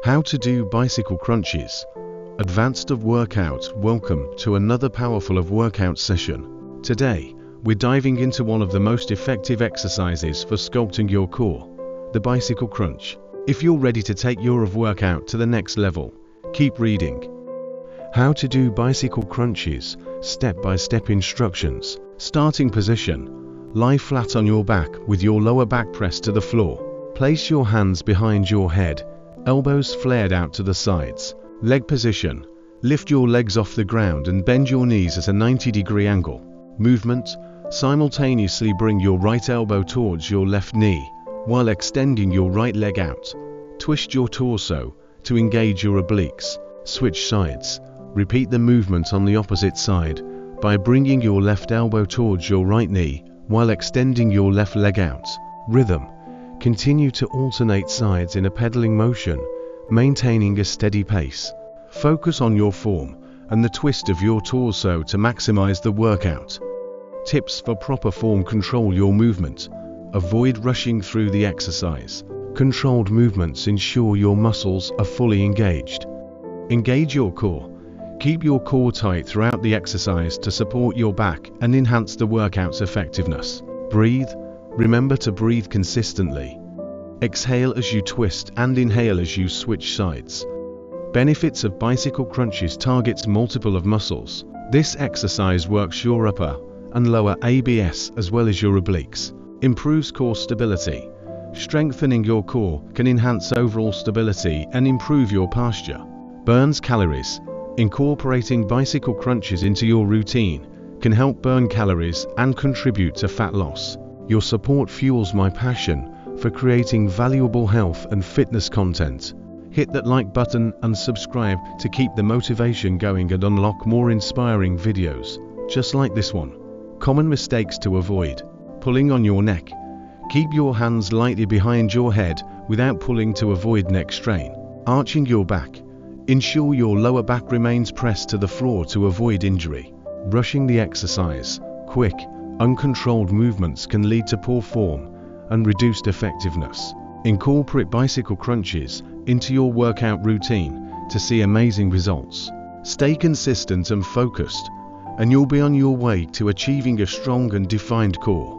How to do bicycle crunches. Advanced of workout. Welcome to another powerful of workout session. Today, we're diving into one of the most effective exercises for sculpting your core, the bicycle crunch. If you're ready to take your workout to the next level, keep reading. How to do bicycle crunches. Step-by-step instructions. Starting position. Lie flat on your back with your lower back pressed to the floor. Place your hands behind your head, elbows flared out to the sides. Leg position. Lift your legs off the ground and bend your knees at a 90-degree angle. Movement. Simultaneously bring your right elbow towards your left knee, while extending your right leg out. Twist your torso to engage your obliques. Switch sides. Repeat the movement on the opposite side by bringing your left elbow towards your right knee, while extending your left leg out. Rhythm. Continue to alternate sides in a pedaling motion, maintaining a steady pace. Focus on your form and the twist of your torso to maximize the workout. Tips for proper form. Control your movement. Avoid rushing through the exercise. Controlled movements ensure your muscles are fully engaged. Engage your core. Keep your core tight throughout the exercise to support your back and enhance the workout's effectiveness. Breathe. Remember to breathe consistently. Exhale as you twist and inhale as you switch sides. Benefits of bicycle crunches. Targets multiple of muscles. This exercise works your upper and lower abs as well as your obliques. Improves core stability. Strengthening your core can enhance overall stability and improve your posture. Burns calories. Incorporating bicycle crunches into your routine can help burn calories and contribute to fat loss. Your support fuels my passion for creating valuable health and fitness content. Hit that like button and subscribe to keep the motivation going and unlock more inspiring videos, just like this one. Common mistakes to avoid. Pulling on your neck. Keep your hands lightly behind your head without pulling to avoid neck strain. Arching your back. Ensure your lower back remains pressed to the floor to avoid injury. Rushing the exercise. Quick, uncontrolled movements can lead to poor form and reduced effectiveness. Incorporate bicycle crunches into your workout routine to see amazing results. Stay consistent and focused, and you'll be on your way to achieving a strong and defined core.